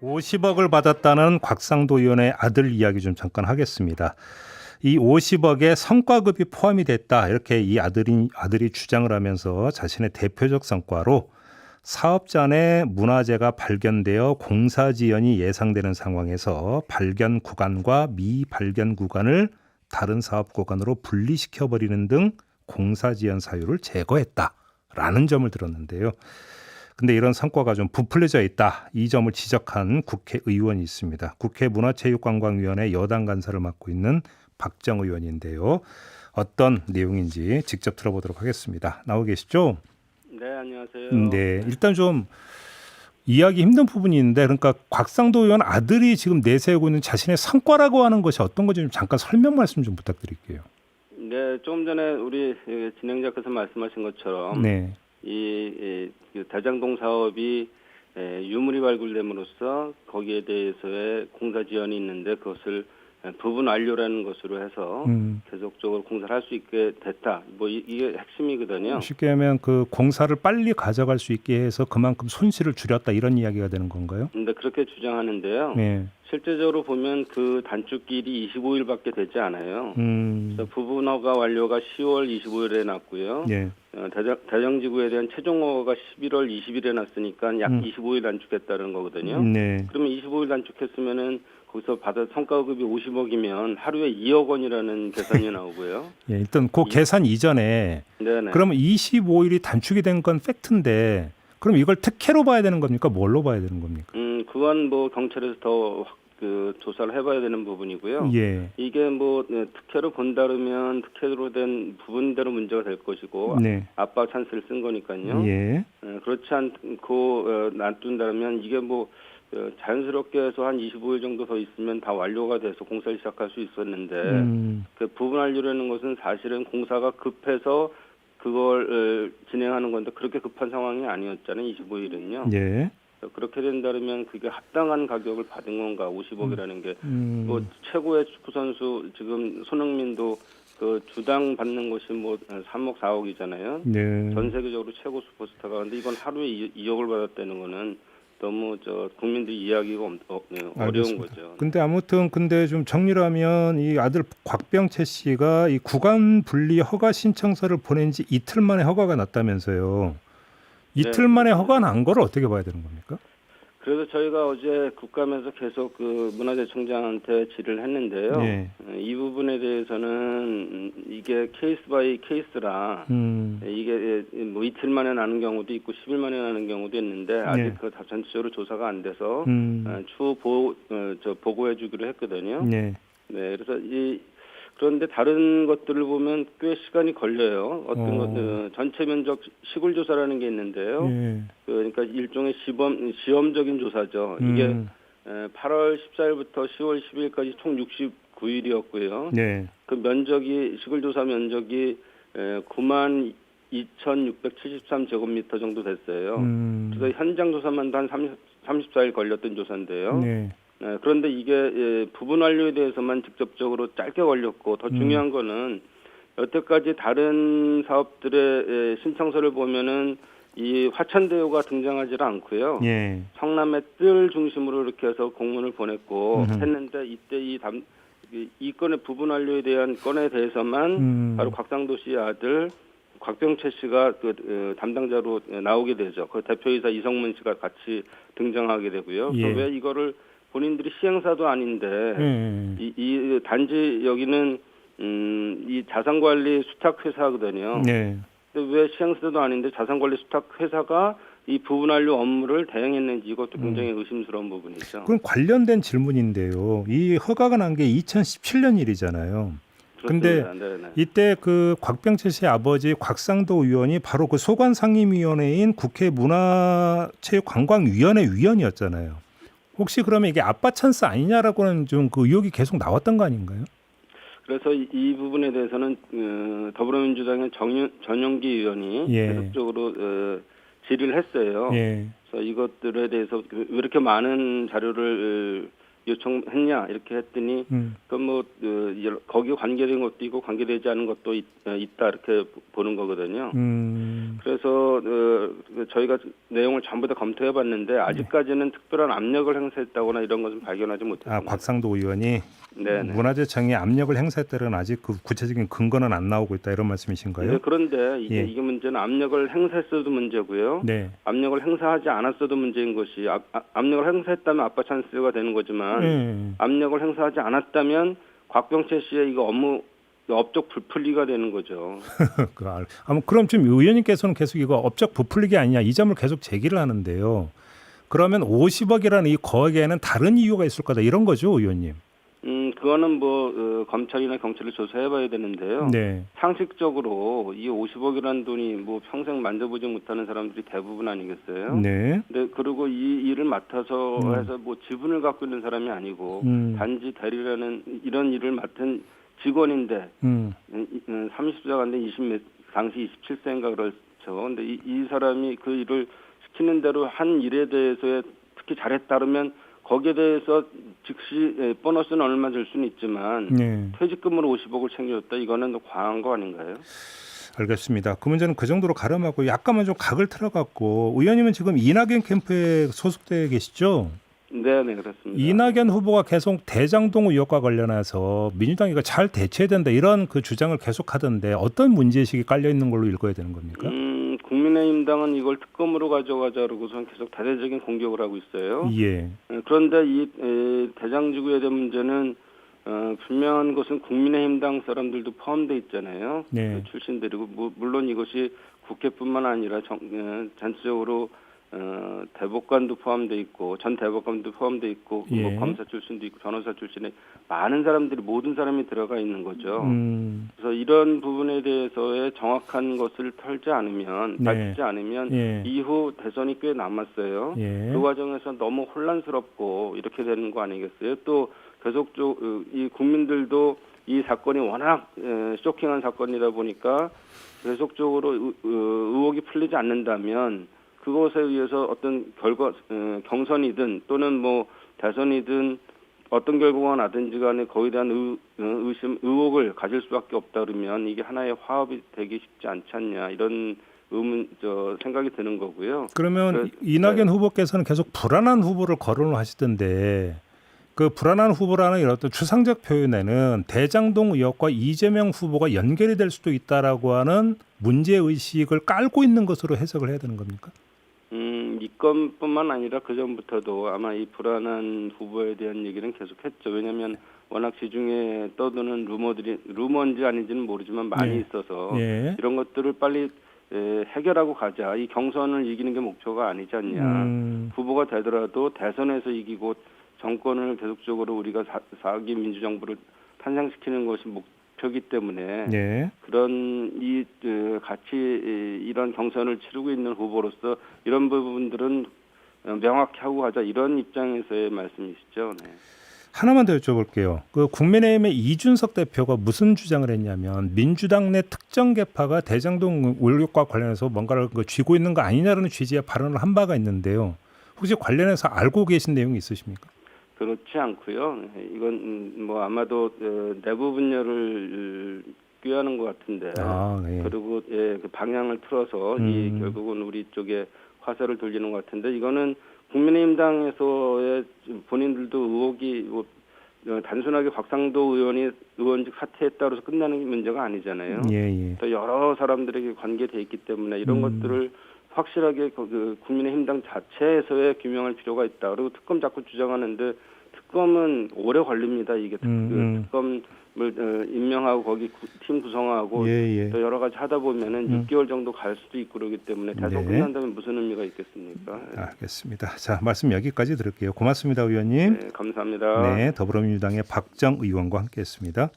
50억을 받았다는 곽상도 의원의 아들 이야기 좀 잠깐 하겠습니다. 이 50억에 성과급이 포함이 됐다. 이렇게 이 아들이 주장을 하면서 자신의 대표적 성과로 사업자 내 문화재가 발견되어 공사 지연이 예상되는 상황에서 발견 구간과 미발견 구간을 다른 사업 구간으로 분리시켜 버리는 등 공사 지연 사유를 제거했다라는 점을 들었는데요. 근데 이런 성과가 좀 부풀려져 있다. 이 점을 지적한 국회의원이 있습니다. 국회 문화체육관광위원회 여당 간사를 맡고 있는 박정 의원인데요. 어떤 내용인지 직접 들어보도록 하겠습니다. 나오 계시죠? 네, 안녕하세요. 네, 일단 좀 이해하기 힘든 부분이 있는데, 그러니까 곽상도 의원 아들이 지금 내세우고 있는 자신의 성과라고 하는 것이 어떤 건지 좀 잠깐 설명 말씀 좀 부탁드릴게요. 네, 조금 전에 우리 진행자께서 말씀하신 것처럼 네, 그 대장동 사업이 유물이 발굴됨으로써 거기에 대해서의 공사 지연이 있는데 그것을 부분 완료라는 것으로 해서 계속적으로 공사를 할 수 있게 됐다. 뭐 이게 핵심이거든요. 쉽게 하면 그 공사를 빨리 가져갈 수 있게 해서 그만큼 손실을 줄였다 이런 이야기가 되는 건가요? 근데 그렇게 주장하는데요. 네, 실제적으로 보면 그 단축일이 25일밖에 되지 않아요. 그래서 부분 허가 완료가 10월 25일에 났고요. 네, 대정지구에 대한 최종 허가가 11월 20일에 났으니까 약 25일 단축했다는 거거든요. 네. 그러면 25일 단축했으면은 거기서 받은 성과급이 50억이면 하루에 2억 원이라는 계산이 나오고요. 예, 일단 그 계산 이전에 네네. 그러면 25일이 단축이 된 건 팩트인데 그럼 이걸 특혜로 봐야 되는 겁니까? 뭘로 봐야 되는 겁니까? 그건 뭐 경찰에서 더 조사를 해봐야 되는 부분이고요. 예, 이게 뭐 특혜로 본다면 특혜로 된 부분대로 문제가 될 것이고 네, 압박 찬스를 쓴 거니까요. 예, 그렇지 않고 놔둔다면 이게 뭐 자연스럽게 해서 한 25일 정도 더 있으면 다 완료가 돼서 공사를 시작할 수 있었는데 그 부분 완료라는 것은 사실은 공사가 급해서 그걸 진행하는 건데 그렇게 급한 상황이 아니었잖아요. 25일은요. 예, 그렇게 된다면 그게 합당한 가격을 받은 건가 50억이라는 게 뭐 최고의 축구 선수 지금 손흥민도 그 주당 받는 것이 뭐 3억 4억이잖아요. 네. 전 세계적으로 최고 슈퍼스타가 근데 이건 하루에 2억을 받았다는 거는 너무 국민들이 이해하기가 어려운 알겠습니다. 거죠. 근데 아무튼 좀 정리를 하면 이 아들 곽병채 씨가 이 구간 분리 허가 신청서를 보낸 지 이틀 만에 허가가 났다면서요. 이틀 네. 만에 허가 난 거를 어떻게 봐야 되는 겁니까? 그래서 저희가 어제 국감에서 계속 그 문화재청장한테 질의를 했는데요. 네. 이 부분에 대해서는 이게 케이스 바이 케이스라 이게 뭐 이틀 만에 나는 경우도 있고 10일 만에 나는 경우도 있는데 아직 네. 그 전체적으로 조사가 안 돼서 추후 보고해 주기로 했거든요. 네. 네, 그래서 그런데 다른 것들을 보면 꽤 시간이 걸려요. 어떤 것, 전체 면적 시굴 조사라는 게 있는데요. 예. 그러니까 일종의 시험적인 조사죠. 이게 8월 14일부터 10월 10일까지 총 69일이었고요. 네. 그 면적이 시굴 조사 면적이 9만 2,673제곱미터 정도 됐어요. 그래서 현장 조사만 한 34일 걸렸던 조사인데요. 네. 그런데 이게 부분 완료에 대해서만 직접적으로 짧게 걸렸고 더 중요한 거는 여태까지 다른 사업들의 신청서를 보면은 이 화천대유가 등장하지 않고요. 예. 성남의 뜰 중심으로 이렇게 해서 공문을 보냈고 했는데 이때 이 건의 부분 완료에 대한 건에 대해서만 바로 곽상도 씨 아들 곽병채 씨가 그 담당자로 나오게 되죠. 그 대표이사 이성문 씨가 같이 등장하게 되고요. 예. 왜 이거를 본인들이 시행사도 아닌데 이 단지 여기는 이 자산관리 수탁회사거든요. 네. 근데 왜 시행사도 아닌데 자산관리 수탁회사가 이 부분 완료 업무를 대행했는지 이것도 굉장히 의심스러운 부분이죠. 그럼 관련된 질문인데요. 이 허가가 난 게 2017년 일이잖아요. 근데 네네. 이때 그 곽병채 씨의 아버지 곽상도 의원이 바로 그 소관상임위원회인 국회 문화체육관광위원회 위원이었잖아요. 혹시 그러면 이게 아빠 찬스 아니냐라고는 좀 그 의혹이 계속 나왔던 거 아닌가요? 그래서 이 부분에 대해서는 더불어민주당의 전용기 의원이 예. 계속적으로 질의를 했어요. 예. 그래서 이것들에 대해서 왜 이렇게 많은 자료를 요청했냐 이렇게 했더니 또 거기에 관계된 것도 있고 관계되지 않은 것도 있다 이렇게 보는 거거든요. 그래서 저희가 내용을 전부 다 검토해봤는데 아직까지는 특별한 압력을 행사했다거나 이런 것은 발견하지 못했습니다. 곽상도 의원이 네네. 문화재청이 압력을 행사했다는 아직 그 구체적인 근거는 안 나오고 있다 이런 말씀이신가요? 네, 그런데 이게 문제는 압력을 행사했어도 문제고요. 네. 압력을 행사하지 않았어도 문제인 것이 압력을 행사했다면 아빠 찬스가 되는 거지만 압력을 행사하지 않았다면 곽병채 씨의 이거 업무 업적 부풀리가 되는 거죠. 그럼 지금 의원님께서는 계속 이거 업적 부풀리기 아니냐 이 점을 계속 제기를 하는데요. 그러면 50억이라는 이 거액에는 다른 이유가 있을 거다 이런 거죠, 의원님? 그거는 검찰이나 경찰이 조사해봐야 되는데요. 네. 상식적으로 이 50억이라는 돈이 평생 만져보지 못하는 사람들이 대부분 아니겠어요? 네. 근데 그리고 이 일을 맡아서 해서 지분을 갖고 있는 사람이 아니고 단지 대리라는 이런 일을 맡은 직원인데 30세가 안 된 당시 27세인가 그렇죠. 근데 이 사람이 그 일을 시키는 대로 한 일에 대해서 특히 잘했다 그러면 거기에 대해서 즉시 보너스는 얼마 줄 수는 있지만 퇴직금으로 50억을 챙겨줬다 이거는 더 과한 거 아닌가요? 알겠습니다. 그 문제는 그 정도로 가름하고 약간만 좀 각을 틀어갖고 의원님은 지금 이낙연 캠프에 소속되어 계시죠? 네, 그렇습니다. 이낙연 후보가 계속 대장동 의혹과 관련해서 민주당이 이거 잘 대처해야 된다 이런 그 주장을 계속하던데 어떤 문제의식이 깔려 있는 걸로 읽어야 되는 겁니까? 국민의힘당은 이걸 특검으로 가져가자 그러고선 계속 대대적인 공격을 하고 있어요. 예. 그런데 이 대장지구에 대한 문제는 분명한 것은 국민의힘당 사람들도 포함되어 있잖아요. 네. 출신들이고 물론 이것이 국회뿐만 아니라 전체적으로 대법관도 포함되어 있고 전 대법관도 포함되어 있고 검사 출신도 있고 변호사 출신의 많은 사람들이 모든 사람이 들어가 있는 거죠. 그래서 이런 부분에 대해서의 정확한 것을 털지 않으면 밝히지 않으면 이후 대선이 꽤 남았어요. 그 과정에서 너무 혼란스럽고 이렇게 되는 거 아니겠어요? 또 계속적으로 이 국민들도 이 사건이 워낙 쇼킹한 사건이다 보니까 계속적으로 의혹이 풀리지 않는다면 그것에 의해서 어떤 경선이든 또는 대선이든 어떤 결과가 나든지 간에 거기에 대한 의혹을 가질 수밖에 없다 그러면 이게 하나의 화합이 되기 쉽지 않지 않냐 이런 생각이 드는 거고요. 그러면 이낙연 후보께서는 계속 불안한 후보를 거론을 하시던데 그 불안한 후보라는 이런 어떤 추상적 표현에는 대장동 의혹과 이재명 후보가 연결이 될 수도 있다라고 하는 문제의식을 깔고 있는 것으로 해석을 해야 되는 겁니까? 이 건뿐만 아니라 그 전부터도 아마 이 불안한 후보에 대한 얘기는 계속했죠. 왜냐하면 워낙 시중에 떠도는 루머인지 아닌지는 모르지만 많이 있어서 이런 것들을 빨리 해결하고 가자. 이 경선을 이기는 게 목표가 아니지 않냐. 후보가 되더라도 대선에서 이기고 정권을 계속적으로 우리가 4기 민주정부를 탄생시키는 것이 목표이기 때문에 그런 같이 이런 경선을 치르고 있는 후보로서 이런 부분들은 명확히 하고 가자 이런 입장에서의 말씀이시죠. 네. 하나만 더 여쭤볼게요. 그 국민의힘의 이준석 대표가 무슨 주장을 했냐면 민주당 내 특정 계파가 대장동 의혹과 관련해서 뭔가를 쥐고 있는 거 아니냐라는 취지의 발언을 한 바가 있는데요. 혹시 관련해서 알고 계신 내용이 있으십니까? 그렇지 않고요. 이건 아마도 내부 분열을 꾀하는 것 같은데 그리고 그 방향을 틀어서 결국은 우리 쪽에 화살을 돌리는 것 같은데 이거는 국민의힘당에서의 본인들도 의혹이 단순하게 곽상도 의원이 의원직 사퇴했다고 해서 끝나는 문제가 아니잖아요. 또 여러 사람들에게 관계돼 있기 때문에 이런 것들을 확실하게 국민의힘당 자체에서의 규명할 필요가 있다. 그리고 특검 자꾸 주장하는데 특검은 오래 걸립니다. 이게 특검을 임명하고 거기 팀 구성하고 또 여러 가지 하다 보면은 6개월 정도 갈 수도 있고 그러기 때문에 대선 끝난다면 무슨 의미가 있겠습니까? 알겠습니다. 자, 말씀 여기까지 들을게요. 고맙습니다, 의원님. 네, 감사합니다. 네, 더불어민주당의 박정 의원과 함께했습니다.